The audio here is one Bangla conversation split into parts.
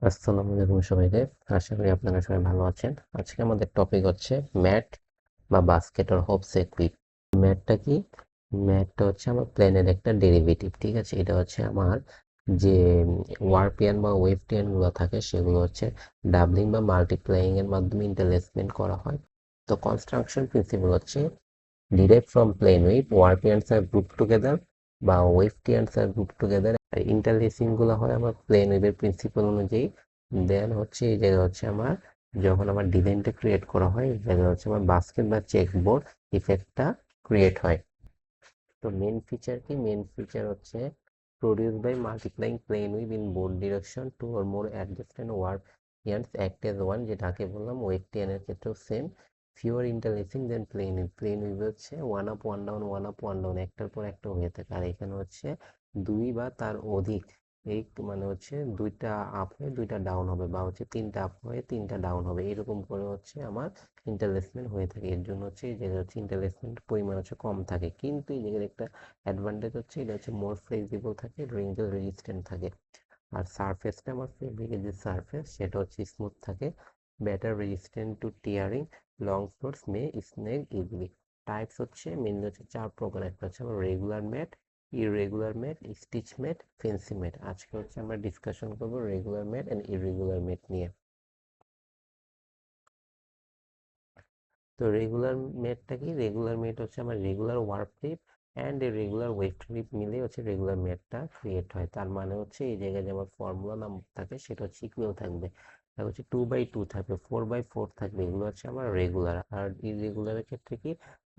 আসসালামু আলাইকুম সবাইকে। আশা করি আপনারা সবাই ভালো আছেন। আজকে আমাদের টপিক হচ্ছে ম্যাট বা বাস্কেট অর হোপস ইকুইপ। ম্যাটটা কি? ম্যাটটা হচ্ছে আমার প্লেনের একটা ডেরিভেটিভ, ঠিক আছে। এটা হচ্ছে আমার যে ওয়ারপিয়ান বা ওয়েভটিয়ান গুলো থাকে সেগুলো হচ্ছে ডাবলিং বা মাল্টিপ্লাইং এর মাধ্যমে ইন্টারলেসমেন্ট করা হয়। তো কনস্ট্রাকশন প্রিন্সিপাল হচ্ছে derived from plane wave, warpians are grouped together বা ওয়েভটিয়ানস আর গ্রুপ টুগেদার। আর ইন্টারলেসিং গুলো হয় আমার প্লেন ওয়েভের প্রিন্সিপাল অনুযায়ী। দেন হচ্ছে এই জায়গায় হচ্ছে আমার যখন আমার ডিজাইনটা ক্রিয়েট করা হয় এই জায়গায় হচ্ছে আমার বাস্কেট বা চেক বোর্ড ইফেক্টটা ক্রিয়েট হয়। তো মেন ফিচার কি? মেন ফিচার হচ্ছে produced by multiplying plane wave in both direction two or more adjacent warp act as one, যেটা আগে বললাম ওয়েভটিয়ান এর ক্ষেত্রেও same. fewer interlacing than plane wave। plane wave হচ্ছে one up one down one up one down একটার পর একটা হয়ে থাকে, আর এখানে হচ্ছে দুই বা তার অধিক। এই মানে হচ্ছে দুইটা আপ হয়ে দুইটা ডাউন হবে, বা হচ্ছে তিনটা আপ হয়ে তিনটা ডাউন হবে, এরকম করে হচ্ছে আমার ইন্টারলেসমেন্ট হয়ে থাকে। এর জন্য হচ্ছে এই জায়গায় হচ্ছে ইন্টারলেসমেন্ট পরিমাণ হচ্ছে কম থাকে, কিন্তু এই জায়গায় একটা অ্যাডভান্টেজ হচ্ছে এটা হচ্ছে মোর ফ্লেক্সিবল থাকে, রেঞ্জেল রেজিস্ট্যান্ট থাকে। আর সারফেসটা আমার ফেব্রিকের যে সারফেস সেটা হচ্ছে স্মুথ থাকে, better resistant to tearing, long floors may snake easily. Types হচ্ছে মেনলি হচ্ছে চার প্রকার। একটা হচ্ছে আমার regular mat, irregular mat, stitch mat, fancy mat. আজকে হচ্ছে আমরা ডিসকাশন করবো regular mat and irregular mat নিয়ে। তো রেগুলার মেটটা কি? রেগুলার মেট হচ্ছে আমার regular work trip and regular wave trip মিলে হচ্ছে রেগুলার মেটটা ক্রিয়েট হয়। তার মানে হচ্ছে এই জায়গায় যেমন ফর্মুলা নাম থাকে সেটা হচ্ছে ইকুয়াল থাকবে, আর হচ্ছে 2/2 থাকবে, 4/4 থাকবে, এগুলো হচ্ছে আমার রেগুলার। আর ইরেগুলারের ক্ষেত্রে কি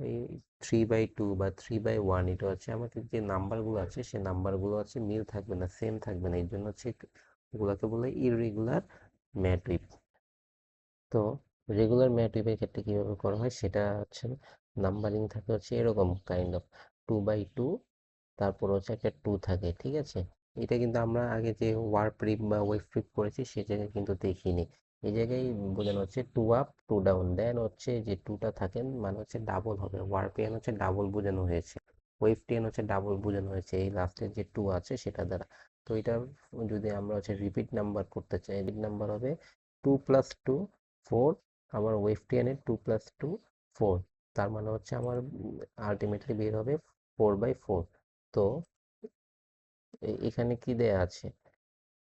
এই 3/2 বা 3/1, এটা হচ্ছে আমাদের যে নাম্বারগুলো আছে সে নাম্বারগুলো হচ্ছে মিল থাকবে না, সেম থাকবে না, এই জন্য হচ্ছে এগুলোকে বলে ইরেগুলার ম্যাট্রিক। তো রেগুলার ম্যাট ওয়েভের ক্ষেত্রে কিভাবে করা হয় সেটা হচ্ছে নাম্বারিং থাকে হচ্ছে এরকম কাইন্ড অফ 2/2, তারপর হচ্ছে একটা 2 থাকে, ঠিক আছে। এটা কিন্তু আমরা আগে যে ওয়ার্প রিপ বা ওয়েভ ট্রিপ করেছি সে জায়গায় কিন্তু দেখিনি। এই জায়গায় বোঝানো হচ্ছে টু আপ টু ডাউন, দেন হচ্ছে যে টুটা থাকেন মানে হচ্ছে ডাবল হবে, ওয়ার্পিয়ান হচ্ছে ডাবল বোঝানো হয়েছে, ওয়েভ টেন হচ্ছে ডাবল বোঝানো হয়েছে এই লাস্টের যে টু আছে সেটা দ্বারা। তো এটা যদি আমরা হচ্ছে রিপিট নাম্বার করতে চাই, রিপিট নাম্বার হবে 2 + 2 4, আবার ওয়েভ টেনের 2 + 2 4, তার মানে হচ্ছে আমার আলটিমেটলি বের হবে 4/4। তো এখানে কি দেয়া আছে?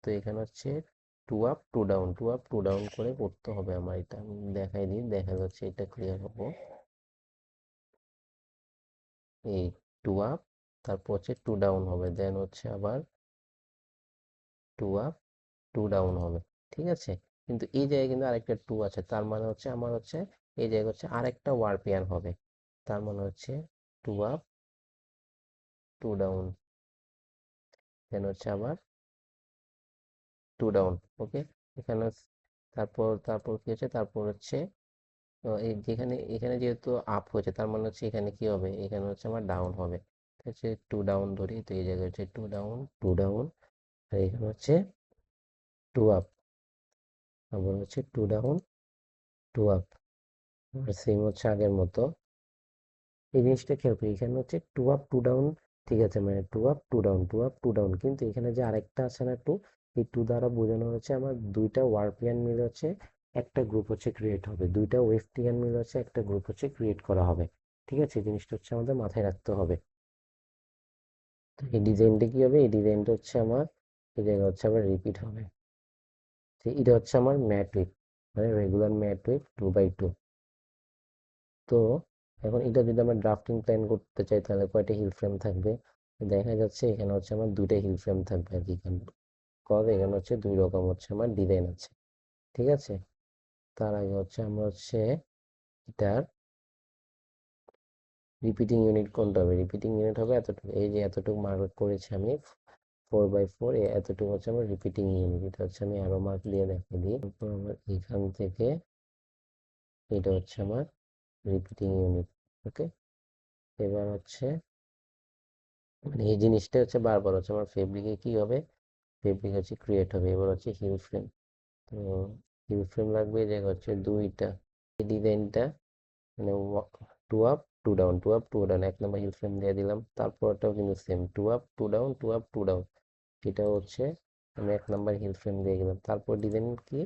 তো এখানে হচ্ছে two up two down, two up two down করে করতে হবে আমার। এটা আমি দেখাই দিই, দেখা যাচ্ছে এটা ক্লিয়ার হবো। এই টু আপ, তারপর হচ্ছে টু ডাউন হবে, দেন হচ্ছে আবার টু আপ টু ডাউন হবে, ঠিক আছে। কিন্তু এই জায়গায় কিন্তু আরেকটা টু আছে, তার মানে হচ্ছে আমার হচ্ছে এই জায়গায় হচ্ছে আরেকটা ওয়ারপিয়ান হবে, তার মানে হচ্ছে টু আপ টু ডাউন, দেন হচ্ছে আবার টু ডাউন। ওকে, এখানে তারপর তারপর কি হচ্ছে, তারপর হচ্ছে এই যেখানে এখানে যেহেতু আপ হয়েছে তার মানে হচ্ছে এখানে কি হবে, এখানে হচ্ছে আমার ডাউন হবে। ঠিক আছে, টু ডাউন ধরি, তো এই জায়গায় হচ্ছে টু ডাউন টু ডাউন, আর এখানে হচ্ছে টু আপ, আবার হচ্ছে টু ডাউন টু আপ, আর সেম হচ্ছে আগের মতো। এই জিনিসটা খেয়াল করি, এখানে হচ্ছে টু আপ টু ডাউন, ঠিক আছে, মানে two up two down two up two down, কিন্তু এখানে যে আরেকটা আছে না টু, এই টু দ্বারা বোঝানো হচ্ছে আমার দুইটা ওয়ারপিয়ান মিলে হচ্ছে একটা গ্রুপ হচ্ছে ক্রিয়েট হবে, দুইটা ওয়েভটিয়ান মিলে হচ্ছে একটা গ্রুপ হচ্ছে ক্রিয়েট করা হবে। ঠিক আছে, এই জিনিসটা হচ্ছে আমাদের মাথায় রাখতে হবে। তো এই ডিজাইনটা কি হবে? এই ডিজাইনটা হচ্ছে আমার এই জায়গায় হচ্ছে আবার রিপিট হবে। তো এটা হচ্ছে আমার ম্যাট্রিক, মানে রেগুলার ম্যাট্রিক 2/2। তো এখন এটা যদি আমরা ড্রাফটিং প্ল্যান করতে চাই তাহলে কয়টা হিল ফ্রেম থাকবে? দেখা যাচ্ছে এখানে হচ্ছে আমার দুইটা হিল ফ্রেম থাকবে আর কি, কজ এখানে হচ্ছে দুই রকম হচ্ছে আমার ডিজাইন আছে, ঠিক আছে। তার আগে হচ্ছে আমরা হচ্ছে এটার রিপিটিং ইউনিট কোনটা হবে? রিপিটিং ইউনিট হবে এতটুকু, এই যে এতটুকু মার্ক করেছি আমি 4/4, এতটুকু হচ্ছে আমার রিপিটিং ইউনিট। এটা হচ্ছে আমি অ্যারো মার্ক দিয়ে দেখিয়ে দিই। তারপর আমার এখান থেকে এটা হচ্ছে আমার রিপিটিং ইউনিট। ওকে, এবার হচ্ছে মানে এই জিনিসটা হচ্ছে বারবার হচ্ছে আমার ফেব্রিকে কি হবে, ফেব্রিক হচ্ছে ক্রিয়েট হবে। এবার হচ্ছে হিল ফ্রেম, তো হিল ফ্রেম লাগবে যে হচ্ছে দুইটা, এই ডিজাইনটা মানে two up two down two up two down, এক নম্বর হিল ফ্রেম দিয়ে দিলাম, তারপরটাও কিন্তু same two up two down two up two down, এটা হচ্ছে আমি 1 নাম্বার হিল ফ্রেম দিয়ে গেলাম। তারপর দিবেন কি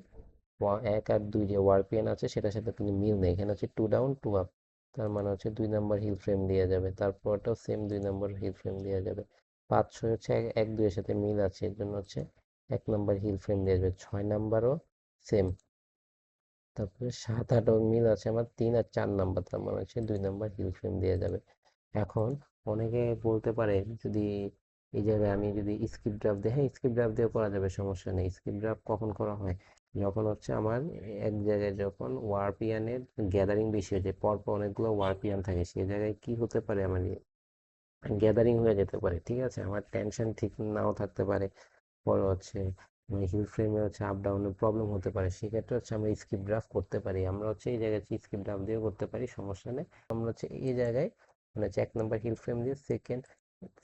1 আর 2 যে ওয়ারপিএন আছে সেটার সাথে কিন্তু মিল নেই, এখানে হচ্ছে 2 ডাউন 2 আপ, তার মানে হচ্ছে 2 নাম্বার হিল ফ্রেম দেওয়া যাবে। তারপরটাও সেম 2 নাম্বার হিল ফ্রেম দেওয়া যাবে। 5 6 হচ্ছে 1 2 এর সাথে মিল আছে, এর জন্য হচ্ছে 1 নাম্বার হিল ফ্রেম দেওয়া যাবে। 6 নাম্বারও সেম। তারপরে 7 8ও মিল আছে আমার 3 আর 4 নাম্বার, তার মানে হচ্ছে 2 নাম্বার হিল ফ্রেম দেওয়া যাবে। এখন অনেকে বলতে পারে যদি এই জায়গায় আমি যদি স্কিপ ড্রাফট দিই, হ্যাঁ স্কিপ ড্রাফট দিয়ে করা যাবে, সমস্যা নেই। স্কিপ ড্রাফট কখন করা হয়, যখন হচ্ছে আমার এক জায়গায় যখন ওয়ারপিয়ানের গ্যাদারিং বেশি হয়ে যায়, পরপর অনেকগুলো ওয়ারপিয়ান থাকে, সেই জায়গায় কি হতে পারে আমার গ্যাদারিং হয়ে যেতে পারে, ঠিক আছে, আমার টেনশন ঠিক নাও থাকতে পারে, পরে হচ্ছে হিল ফ্রেমে হচ্ছে আপ ডাউনের প্রবলেম হতে পারে, সেক্ষেত্রে হচ্ছে আমরা স্কিপ ড্রাফট করতে পারি। আমরা হচ্ছে এই জায়গায় স্কিপ ড্রাফট দিয়েও করতে পারি, সমস্যা নেই। আমরা হচ্ছে এই জায়গায় মানে হচ্ছে 1 নাম্বার হিল ফ্রেম দিয়ে সেকেন্ড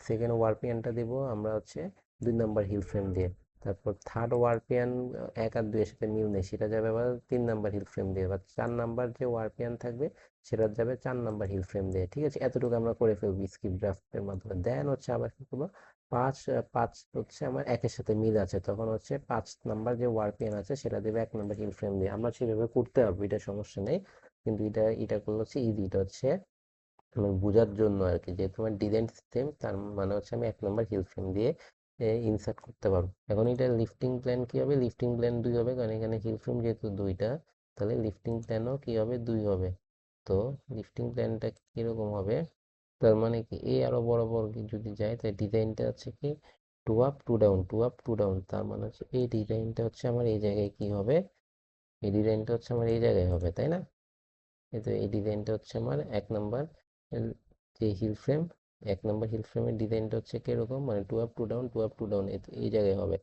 সেকেন্ড ওয়ারপিয়ানটা দিব আমরা হচ্ছে 2 নাম্বার হিল ফ্রেম দিয়ে। তারপর থার্ড ওয়ারপিয়ান 1 আর 2 এর সাথে মিল নেই, সেটা যাবে আবার 3 নাম্বার হিল ফ্রেম দিয়ে, বা 4 নাম্বার যে ওয়ারপিয়ান থাকবে সেটা যাবে 4 নাম্বার হিল ফ্রেম দিয়ে, ঠিক আছে। এতটুকু আমরা করে ফেলবো স্কিপ ড্রাফটের মাধ্যমে। দেন হচ্ছে আবার কি করবো, পাঁচ পাঁচ হচ্ছে আমার 1 এর সাথে মিল আছে, তখন হচ্ছে 5 নাম্বার যে ওয়ারপিএন আছে সেটা দেবে 1 নাম্বার হিল ফ্রেম দিয়ে। আমরা সেভাবে করতে পারবো, এটা সমস্যা নেই, কিন্তু এটা করলে হচ্ছে ইজি, এটা হচ্ছে আমার বোঝার জন্য আর কি, যে তোমার ডিজাইন সিস্টেম, তার মানে হচ্ছে আমি 1 নাম্বার হিল ফ্রেম দিয়ে ইনসার্ট করতে পারবো। এখন এটা লিফটিং প্ল্যান কি হবে, লিফটিং প্ল্যান 2 হবে, কারণ এখানে হিল ফ্রেম যেহেতু 2টা, তাহলে লিফটিং প্ল্যানও কি হবে 2 হবে। তো লিফটিং প্ল্যানটা কিরকম হবে, তার মানে কি এই আরো বরাবর যদি যায়, তাই ডিজাইনটা হচ্ছে কি 2 আপ 2 ডাউন 2 আপ 2 ডাউন, তার মানে হচ্ছে এই ডিজাইনটা হচ্ছে আমার এই জায়গায় কি হবে, এই ডিজাইনটা হচ্ছে আমার এই জায়গায় হবে, তাই না। এই তো এই ডিজাইনটা হচ্ছে আমার 1 নাম্বার যে হিল ফ্রেম, 1 নাম্বার হিল ফ্রেমের ডিজাইনটা হচ্ছে কিরকম, মানে 2 আপ 2 ডাউন 2 আপ 2 ডাউন এই জায়গায় হবে।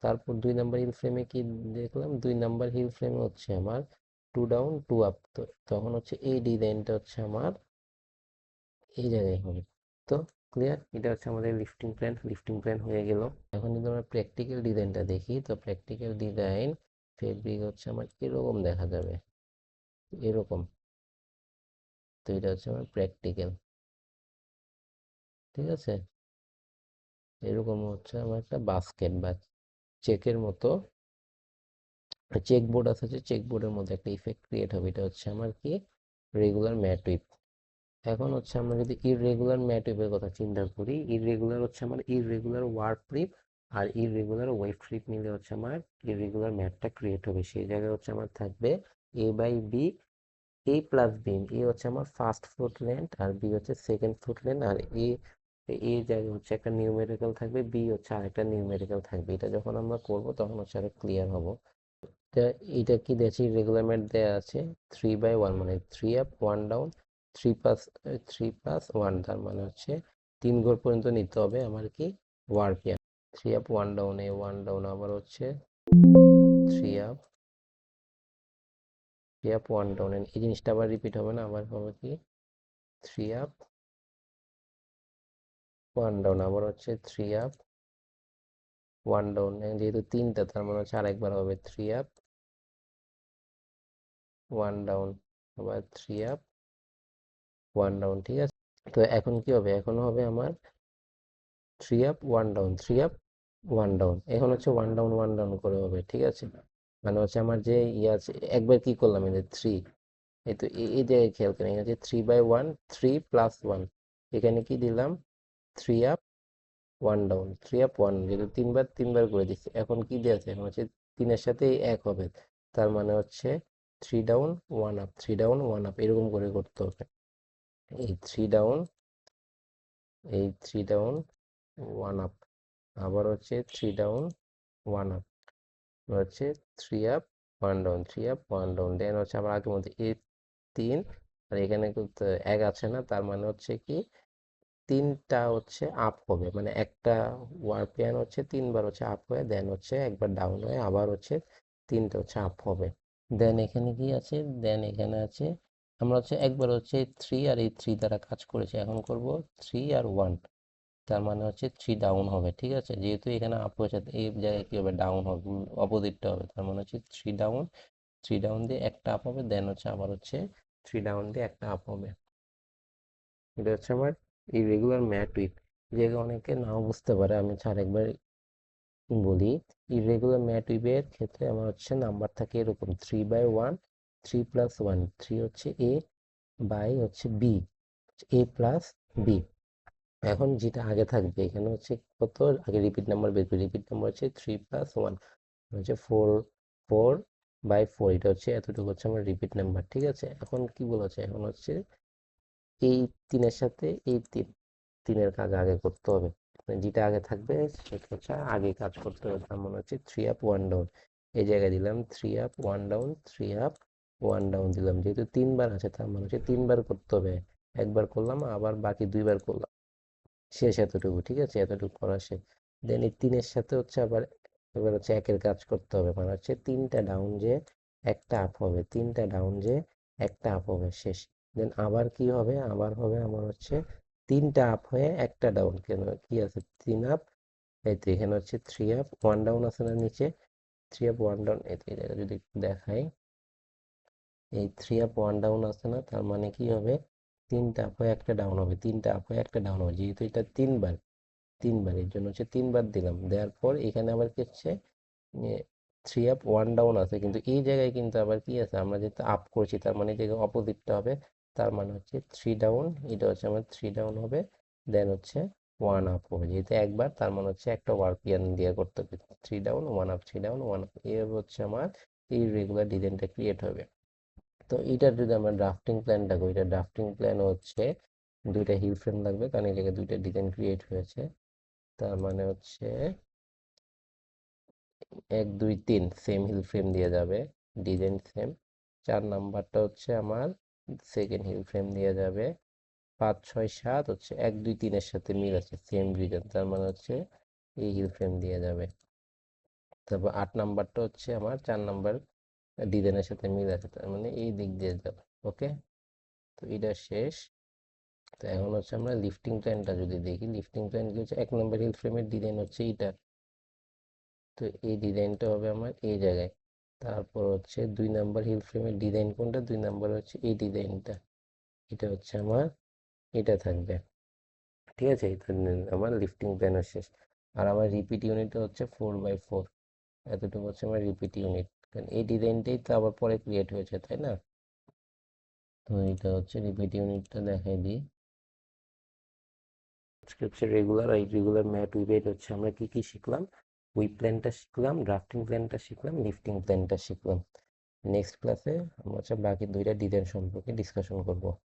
তারপর 2 নাম্বার হিল ফ্রেমে কি দেখলাম, 2 নাম্বার হিল ফ্রেমে হচ্ছে আমার 2 ডাউন 2 আপ, তো তখন হচ্ছে এই ডিজাইনটা হচ্ছে আমার এই জায়গায় হবে। তো ক্লিয়ার, এটা হচ্ছে আমাদের লিফটিং প্ল্যান হয়ে গেল। এখন যদি আমরা প্র্যাকটিক্যাল ডিজাইনটা দেখি, তো প্র্যাকটিক্যাল ডিজাইন ফেব্রিক হচ্ছে আমার এরকম দেখা যাবে, এরকম। তো এটা হচ্ছে আমার প্র্যাকটিক্যাল, ঠিক আছে। এরকম হচ্ছে আমার একটা বাস্কেট বা চেকের মতো চেক বোর্ড আছে, যে চেক বোর্ডের মধ্যে একটা ইফেক্ট ক্রিয়েট হবে, এটা হচ্ছে আমার কি রেগুলার ম্যাট উইথ। এখন হচ্ছে আমরা যদি ইররেগুলার ম্যাট ওয়েভের কথা চিন্তা করি, ইররেগুলার হচ্ছে আমার ইররেগুলার ওয়ার্ক ফ্লিপ আর ইররেগুলার ওয়েভ ফ্লিপ মিলে হচ্ছে আমার ইররেগুলার ম্যাটটা ক্রিয়েট হবে। সেই জায়গায় হচ্ছে আমার থাকবে A by B, A plus B, A হচ্ছে আমার ফার্স্ট ফুট লেন্থ আর বি হচ্ছে সেকেন্ড ফুট লেন্থ, আর এ জায়গায় হচ্ছে একটা নিউমেরিক্যাল থাকবে, বি হচ্ছে আরেকটা নিউমেরিক্যাল থাকবে। এটা যখন আমরা করব তখন হচ্ছে আরো ক্লিয়ার হব। এটা এটা কি দিয়েছে, রেগুলার ম্যাথ দেওয়া আছে 3/1, মানে 3 আপ 1 ডাউন, 3+1, তার মানে হচ্ছে 3 ঘর পর্যন্ত নিতে হবে আমার কি ওয়ারপিয়ান। 3 আপ 1 ডাউন 1 ডাউন, আবার হচ্ছে 3 আপ 1 ডাউন, এই জিনিসটা আবার রিপিট হবে না, আবার হবে কি 3 আপ 1 ডাউন, আবার হচ্ছে 3 আপ 1 ডাউন, যেহেতু তিনটা তার মানে হচ্ছে আরেকবার হবে 3 আপ 1 ডাউন, আবার 3 আপ 1 ডাউন, ঠিক আছে। তো এখন কি হবে, এখন হবে আমার 3 আপ 1 ডাউন 3 আপ 1 ডাউন, এখন হচ্ছে 1 ডাউন 1 ডাউন করে হবে, ঠিক আছে। মানে হচ্ছে আমার যে ইয়ে আছে, একবার কি করলাম এই যে 3, এই তো এই জায়গায় খেয়াল করেন, এখানে 3/1 3+1, এখানে কি দিলাম 3 আপ 1 ডাউন 3 আপ 1, যেহেতু তিনবার তিনবার করে দিচ্ছি, এখন কি দিয়ে আছে, এখন হচ্ছে 3-এর সাথে 1 হবে, তার মানে হচ্ছে 3 ডাউন 1 আপ 3 ডাউন 1 আপ, এরকম করে করতে হবে। এই 3 ডাউন, এই 3 ডাউন 1 আপ, আবার হচ্ছে 3 ডাউন 1 আপ, হচ্ছে 3 আপ 1 ডাউন 3 আপ 1 ডাউন, দেন হচ্ছে আবার আগের মধ্যে এই 3, আর এখানে কিন্তু 1 আছে না, তার মানে হচ্ছে কি 3টা হচ্ছে আপ হবে, মানে একটা ওয়ারপিয়ান হচ্ছে 3বার হচ্ছে আপ হয়ে, দেন হচ্ছে একবার ডাউন হয়ে, আবার হচ্ছে 3টা হচ্ছে আপ হবে। দেন এখানে কি আছে, দেন এখানে আছে আমরা হচ্ছে একবার হচ্ছে 3 আর এই 3 দ্বারা কাজ করেছি, এখন করব 3 আর 1, তার মানে হচ্ছে 3 ডাউন হবে, ঠিক আছে। যেহেতু এখানে আপ হয়েছে, এই জায়গায় কি হবে ডাউন হবে, অপোজিটটা হবে, তার মানে হচ্ছে 3 ডাউন, 3 ডাউন দিয়ে একটা আপ হবে, দেন হচ্ছে আবার হচ্ছে 3 ডাউন দিয়ে একটা আপ হবে। এটা হচ্ছে আমার ইরেগুলার ম্যাট উইথ, যে অনেকে নাও বুঝতে পারে, আমি ছাড় একবার বলি, ইররেগুলার ম্যাট উইভের ক্ষেত্রে আমার হচ্ছে নাম্বার থাকে এরকম 3/1, 3+1, 3 হচ্ছে এ বাই হচ্ছে বি, এ প্লাস বি। এখন যেটা আগে থাকবে এখানে হচ্ছে কত, আগে রিপিট নাম্বার বের করি। রিপিট নাম্বার হচ্ছে 3+1 হচ্ছে 4/4, এটা হচ্ছে এতটুকু হচ্ছে আমার রিপিট নাম্বার। ঠিক আছে, এখন কি বলেছে, এখন হচ্ছে এই তিনের সাথে এই তিনের কাজ আগে করতে হবে, মানে যেটা আগে থাকবে সেটা হচ্ছে আগে কাজ করতে হবে। তার মানে হচ্ছে 3 আপ 1 ডাউন, এই জায়গায় দিলাম 3 আপ 1 ডাউন, 3 আপ 1 ডাউন দিলাম, যেহেতু তিনবার আছে তার মানে হচ্ছে তিনবার করতে হবে। একবার করলাম আবার বাকি দুইবার করলাম, শেষ এতটুকু। ঠিক আছে, এতটুকু করা শেষ। দেন এই তিনের সাথে হচ্ছে আবার এবার হচ্ছে একের কাজ করতে হবে, মানে হচ্ছে তিনটা ডাউন যে একটা আপ হবে, তিনটা ডাউন যে একটা আপ হবে, শেষ। দেন আবার কি হবে, আবার হবে আমার হচ্ছে তিনটা আপ হয়ে একটা ডাউন, কেন কি আছে 3 আপ, এই তো এখানে হচ্ছে 3 আপ 1 ডাউন আছে না নিচে, 3 আপ 1 ডাউন, এই তো এই জায়গায় যদি একটু দেখাই, এই 3 আপ 1 ডাউন আছে না, তার মানে কি হবে, তিনটা আপ হয়ে একটা ডাউন হবে, তিনটা আপ হয়ে একটা ডাউন হবে, যেহেতু এটা তিনবার, তিনবার এর জন্য হচ্ছে তিনবার দিলাম। দেওয়ার পর এখানে আবার কি হচ্ছে 3 আপ 1 ডাউন আছে, কিন্তু এই জায়গায় কিন্তু আবার কি আছে, আমরা যেহেতু আপ করছি তার মানে এই জায়গায় অপোজিটটা হবে, তার মানে হচ্ছে 3 ডাউন, এটা হচ্ছে আমার 3 ডাউন হবে। দেন হচ্ছে 1 আপ হবে, যেহেতু একবার তার মানে হচ্ছে একটা ওয়ার্ক ইয়ান দিয়ে করতে হবে, 3 ডাউন 1 আপ, 3 ডাউন 1 আপ, এ হচ্ছে আমার এই রেগুলার ডিজাইনটা ক্রিয়েট হবে। তো এটার যদি আমরা ড্রাফটিং প্ল্যানটা করি, এটা ড্রাফটিং প্ল্যান হচ্ছে দুইটা হিল ফ্রেম লাগবে, কারণ এই জায়গায় দুইটা ডিজাইন ক্রিয়েট হয়েছে। তার মানে হচ্ছে 1 2 3 সেম হিল ফ্রেম দিয়ে যাবে, ডিজাইন সেম। 4 নাম্বারটা হচ্ছে আমার সেকেন্ড হিল ফ্রেম দিয়ে যাবে। 5 6 7 হচ্ছে 1 2 3-এর সাথে মিল আছে, সেম ডিজাইন, তার মানে হচ্ছে এই হিল ফ্রেম দিয়ে যাবে। তারপর 8 নাম্বারটা হচ্ছে আমার 4 নাম্বার ডিজাইনের সাথে মিল আছে, তার মানে এই দিক দিয়ে যাবে। ওকে, তো এটা শেষ। তো এখন হচ্ছে আমরা লিফটিং প্ল্যানটা যদি দেখি, লিফটিং প্ল্যান কি হচ্ছে, 1 নম্বর হিল ফ্রেমের ডিজাইন হচ্ছে এটা, তো এই ডিজাইনটা হবে আমার এই জায়গায়। তারপর হচ্ছে 2 নাম্বার হিল ফ্রেমের ডিজাইন কোনটা, 2 নাম্বার হচ্ছে এই ডিজাইনটা, এটা হচ্ছে আমার এটা থাকবে। ঠিক আছে, এই তো আমার লিফটিং প্ল্যানের শেষ। আর আমার রিপিট ইউনিট হচ্ছে 4/4, এতটুকু হচ্ছে আমার রিপিট ইউনিট, কারণ এই ডিজাইনটাই তো আবার পরে ক্রিয়েট হয়েছে, তাই না? তো এটা হচ্ছে রিপিট ইউনিটটা দেখাই দিই। আজকে হচ্ছে রেগুলার আর ইরেগুলার ম্যাট উইভেট হচ্ছে আমরা কি কি শিখলাম, উইভ প্ল্যানটা শিখলাম, ড্রাফটিং প্ল্যানটা শিখলাম, লিফটিং প্ল্যানটা শিখলাম। নেক্সট ক্লাসে আমরা হচ্ছে বাকি দুইটা ডিজাইন সম্পর্কে ডিসকাশন করব।